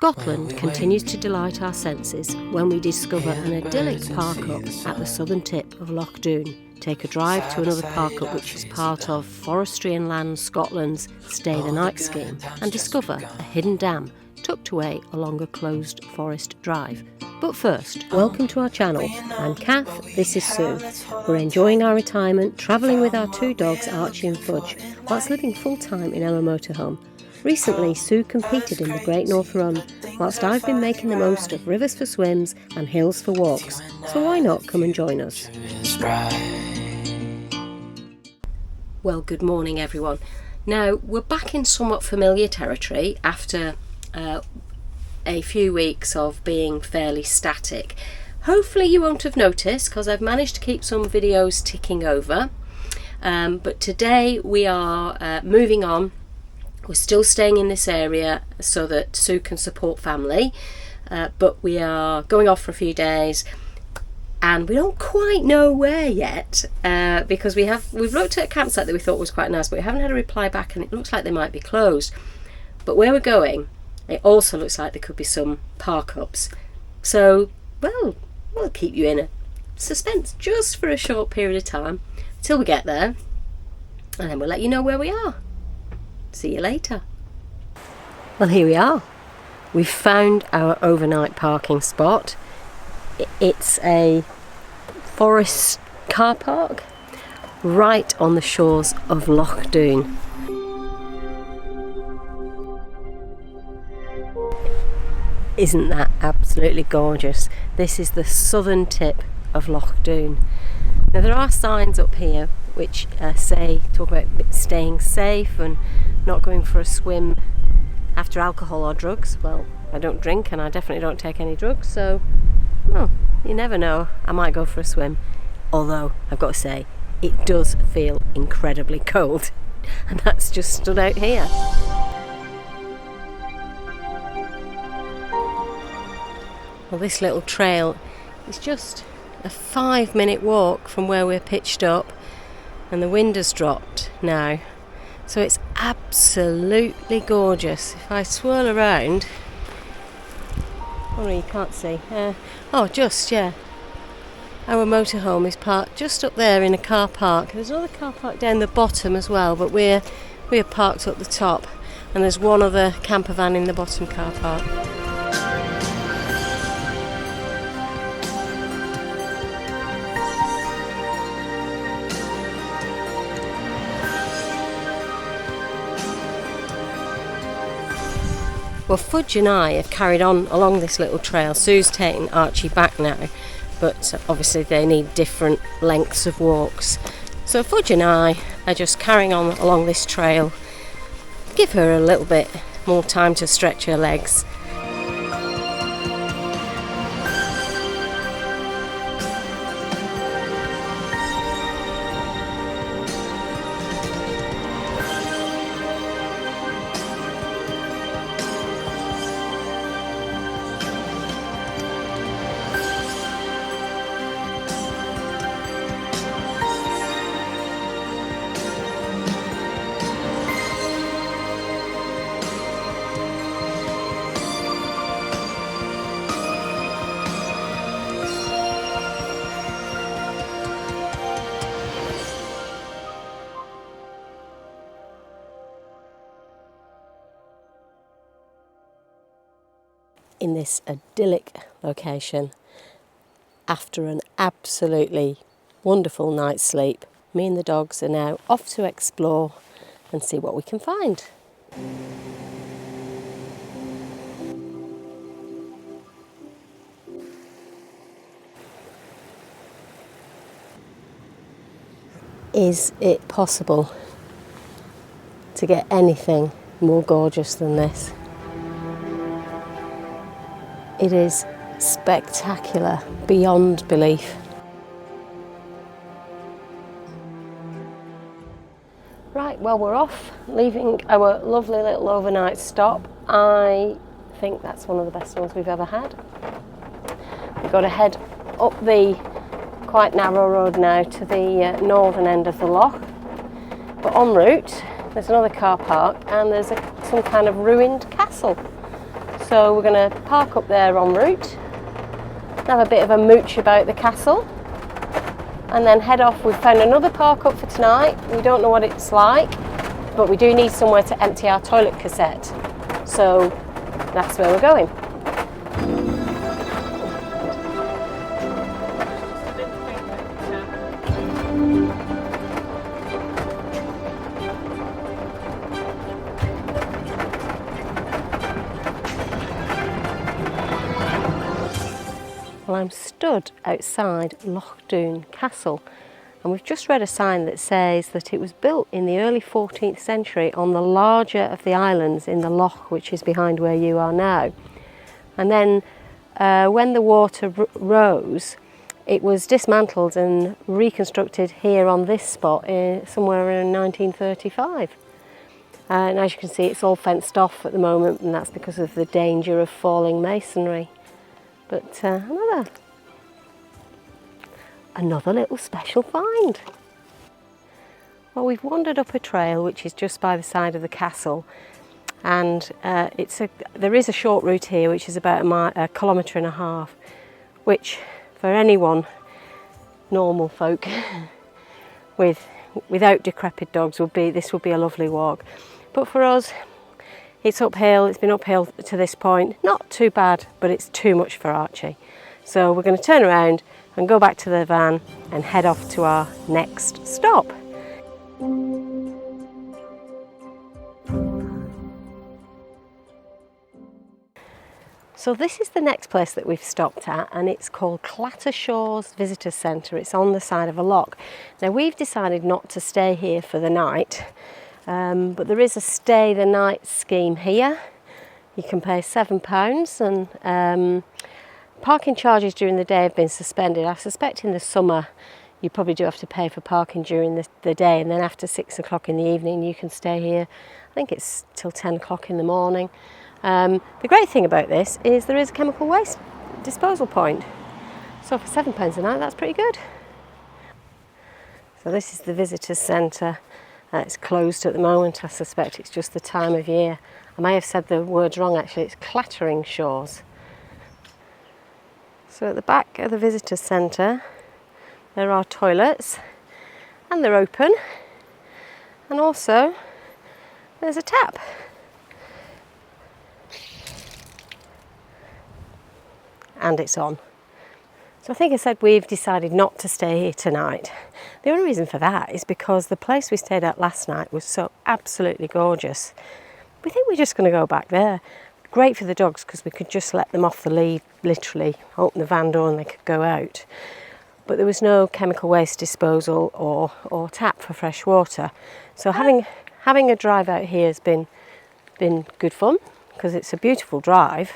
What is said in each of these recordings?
Scotland continues to delight our senses when we discover an idyllic park-up at the southern tip of Loch Doon. Take a drive to another park-up which is part of Forestry and Land Scotland's Stay the Night scheme and discover a hidden dam tucked away along a closed forest drive. But first, welcome to our channel. I'm Kath, this is Sue. We're enjoying our retirement, travelling with our two dogs Archie and Fudge, whilst living full-time in our motorhome. Recently, Sue competed in the Great North Run, whilst I've been making the most of rivers for swims and hills for walks. So why not come and join us? Well, good morning everyone. Now, we're back in somewhat familiar territory after a few weeks of being fairly static. Hopefully you won't have noticed because I've managed to keep some videos ticking over. But today we are moving on. We're still staying in this area so that Sue can support family, but we are going off for a few days and we don't quite know where yet because we've looked at a campsite that we thought was quite nice, but we haven't had a reply back and it looks like they might be closed. But where we're going, it also looks like there could be some park-ups. So, well, we'll keep you in a suspense just for a short period of time till we get there, and then we'll let you know where we are. See you later. Well, here we are. We've found our overnight parking spot. It's a forest car park right on the shores of Loch Doon. Isn't that absolutely gorgeous? This is the southern tip of Loch Doon. Now there are signs up here which talk about staying safe and not going for a swim after alcohol or drugs. Well, I don't drink and I definitely don't take any drugs, so well, you never know, I might go for a swim. Although I've got to say, it does feel incredibly cold, and that's just stood out here. Well, this little trail is just a 5-minute walk from where we're pitched up, and the wind has dropped now, so it's absolutely gorgeous. If I swirl around, oh no, you can't see. Our motorhome is parked just up there in a car park. There's another car park down the bottom as well, but we're parked up the top, and there's one other camper van in the bottom car park. Well, Fudge and I have carried on along this little trail. Sue's taking Archie back now, but obviously they need different lengths of walks. So Fudge and I are just carrying on along this trail. Give her a little bit more time to stretch her legs. In this idyllic location, after an absolutely wonderful night's sleep, me and the dogs are now off to explore and see what we can find. Is it possible to get anything more gorgeous than this? It is spectacular beyond belief. Right, well, we're off, leaving our lovely little overnight stop. I think that's one of the best ones we've ever had. We've got to head up the quite narrow road now to the northern end of the loch. But en route, there's another car park and there's some kind of ruined castle. So we're going to park up there en route, have a bit of a mooch about the castle, and then head off. We've found another park up for tonight. We don't know what it's like, but we do need somewhere to empty our toilet cassette. So that's where we're going. Well, I'm stood outside Loch Doon Castle, and we've just read a sign that says that it was built in the early 14th century on the larger of the islands in the loch, which is behind where you are now. And then when the water rose, it was dismantled and reconstructed here on this spot somewhere around 1935. And as you can see, it's all fenced off at the moment, and that's because of the danger of falling masonry. But another little special find. Well, we've wandered up a trail which is just by the side of the castle, and there is a short route here which is about a kilometre and a half, which for anyone, normal folk, without decrepit dogs, this would be a lovely walk. But for us, it's uphill. It's been uphill to this point. Not too bad, but it's too much for Archie. So we're going to turn around and go back to the van and head off to our next stop. So this is the next place that we've stopped at, and it's called Clatteringshaws Visitor Centre. It's on the side of a loch. Now we've decided not to stay here for the night. But there is a stay the night scheme here. You can pay £7, and parking charges during the day have been suspended. I suspect in the summer you probably do have to pay for parking during the day, and then after 6 o'clock in the evening you can stay here. I think it's till 10 o'clock in the morning. The great thing about this is there is a chemical waste disposal point. So for £7 a night, that's pretty good. So this is the visitor centre. It's closed at the moment. I suspect it's just the time of year. I may have said the words wrong actually. It's Clatteringshaws. So at the back of the visitor centre there are toilets, and they're open, and also there's a tap. And it's on. So I think I said we've decided not to stay here tonight. The only reason for that is because the place we stayed at last night was so absolutely gorgeous. We think we're just going to go back there. Great for the dogs because we could just let them off the lead, literally, open the van door and they could go out. But there was no chemical waste disposal or tap for fresh water. So having a drive out here has been good fun because it's a beautiful drive.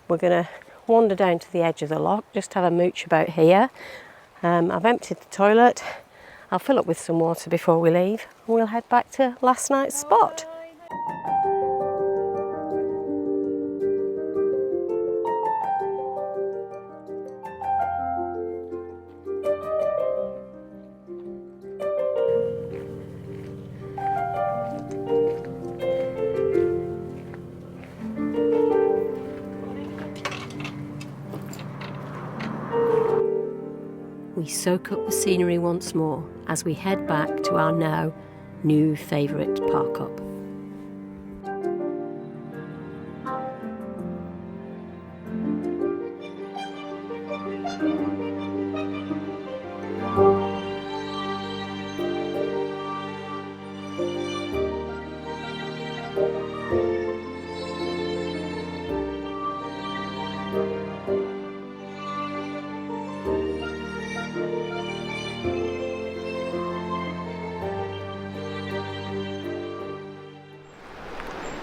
We're going to wander down to the edge of the loch, just have a mooch about here. I've emptied the toilet. I'll fill up with some water before we leave, and we'll head back to last night's spot. We soak up the scenery once more as we head back to our now new favourite park up.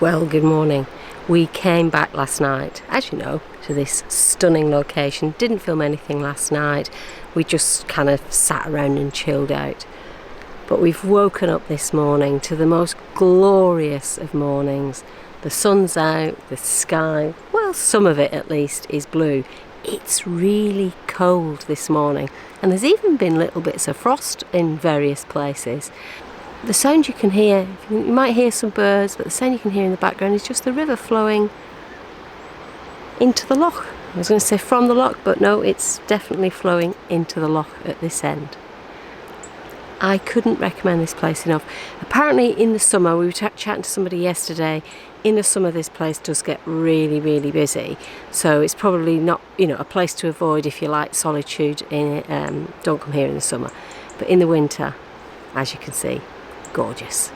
Well, good morning. We came back last night, as you know, to this stunning location. Didn't film anything last night. We just kind of sat around and chilled out. But we've woken up this morning to the most glorious of mornings. The sun's out, the sky, well, some of it at least, is blue. It's really cold this morning, and there's even been little bits of frost in various places. The sound you can hear, you might hear some birds, but the sound you can hear in the background is just the river flowing into the loch. I was going to say from the loch, but no, it's definitely flowing into the loch at this end. I couldn't recommend this place enough. Apparently in the summer, we were chatting to somebody yesterday, in the summer this place does get really, really busy. So it's probably not, a place to avoid if you like solitude. Don't come here in the summer. But in the winter, as you can see, gorgeous.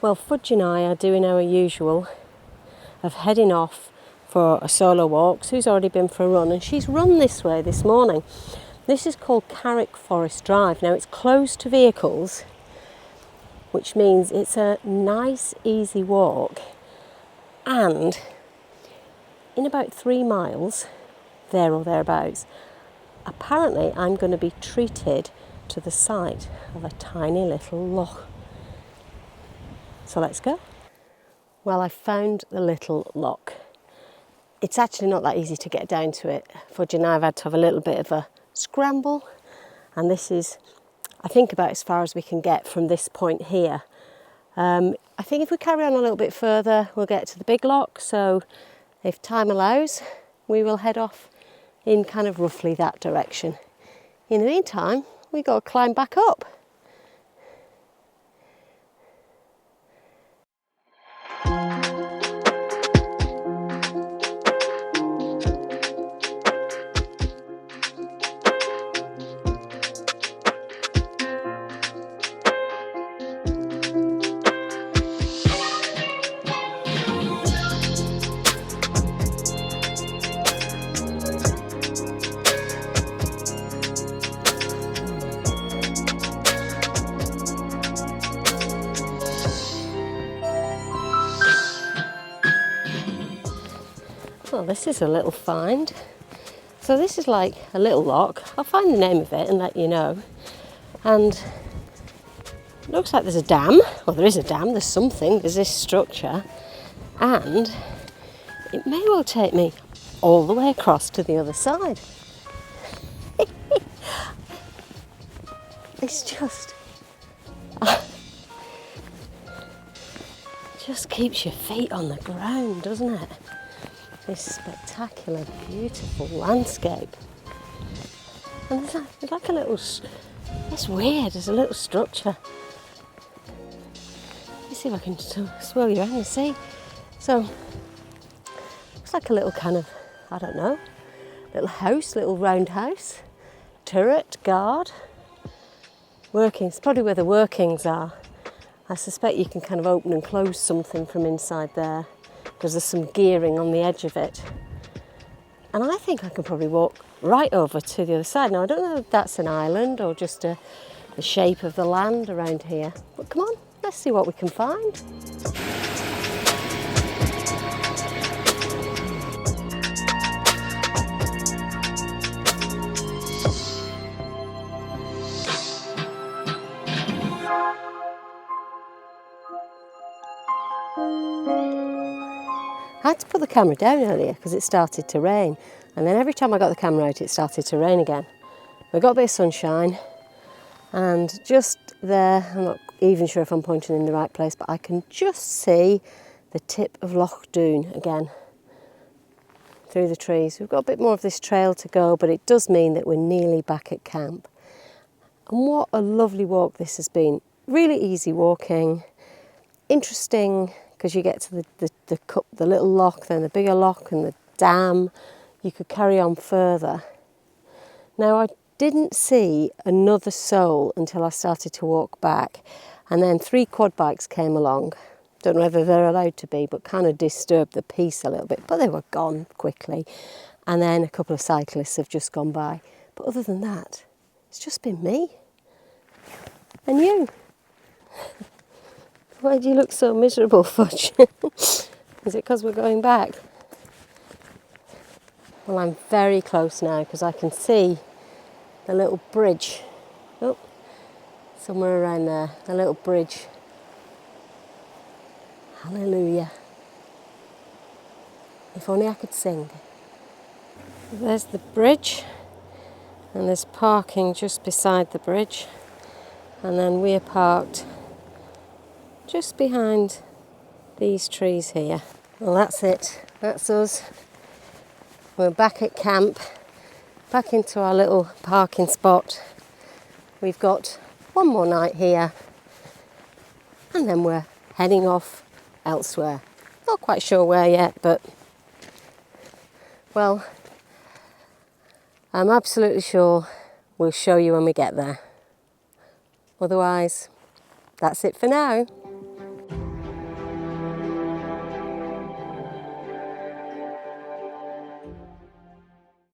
Well, Fudge and I are doing our usual of heading off for a solo walk. Sue's already been for a run and she's run this way this morning. This is called Carrick Forest Drive. Now it's closed to vehicles, which means it's a nice easy walk, and in about 3 miles, there or thereabouts, apparently I'm going to be treated to the sight of a tiny little loch. So let's go. Well, I found the little loch. It's actually not that easy to get down to it. Fudge and I have had to have a little bit of a scramble, and this is, I think, about as far as we can get from this point here. I think if we carry on a little bit further, we'll get to the big loch, so if time allows, we will head off in kind of roughly that direction. In the meantime, we got to climb back up. Well, this is a little find. So this is like a little loch. I'll find the name of it and let you know. And it looks like there's a dam. Well, there is a dam, there's something, there's this structure. And it may well take me all the way across to the other side. It's just keeps your feet on the ground, doesn't it? This spectacular, beautiful landscape. And there's like a little, it's weird, there's a little structure. Let me see if I can swirl you around and see. So, looks like a little kind of, I don't know, little house, little round house, turret, guard, workings, probably where the workings are. I suspect you can kind of open and close something from inside there, because there's some gearing on the edge of it. And I think I can probably walk right over to the other side. Now, I don't know if that's an island or just the shape of the land around here. But come on, let's see what we can find. I had to put the camera down earlier because it started to rain, and then every time I got the camera out it started to rain again. We got a bit of sunshine, and just there, I'm not even sure if I'm pointing in the right place, but I can just see the tip of Loch Doon again through the trees. We've got a bit more of this trail to go, but it does mean that we're nearly back at camp. And what a lovely walk this has been. Really easy walking, interesting, because you get to the little loch, then the bigger loch and the dam. You could carry on further. Now, I didn't see another soul until I started to walk back, and then 3 quad bikes came along. Don't know whether they're allowed to be, but kind of disturbed the peace a little bit, but they were gone quickly. And then a couple of cyclists have just gone by. But other than that, it's just been me and you. Why do you look so miserable, Fudge? Is it because we're going back? Well, I'm very close now because I can see the little bridge. Oh, somewhere around there, the little bridge. Hallelujah. If only I could sing. There's the bridge, and there's parking just beside the bridge, and then we're parked just behind these trees here. Well, that's it. that's us. We're back at camp, back into our little parking spot. We've got one more night here, and then we're heading off elsewhere. Not quite sure where yet, but, well, I'm absolutely sure we'll show you when we get there. Otherwise, that's it for now.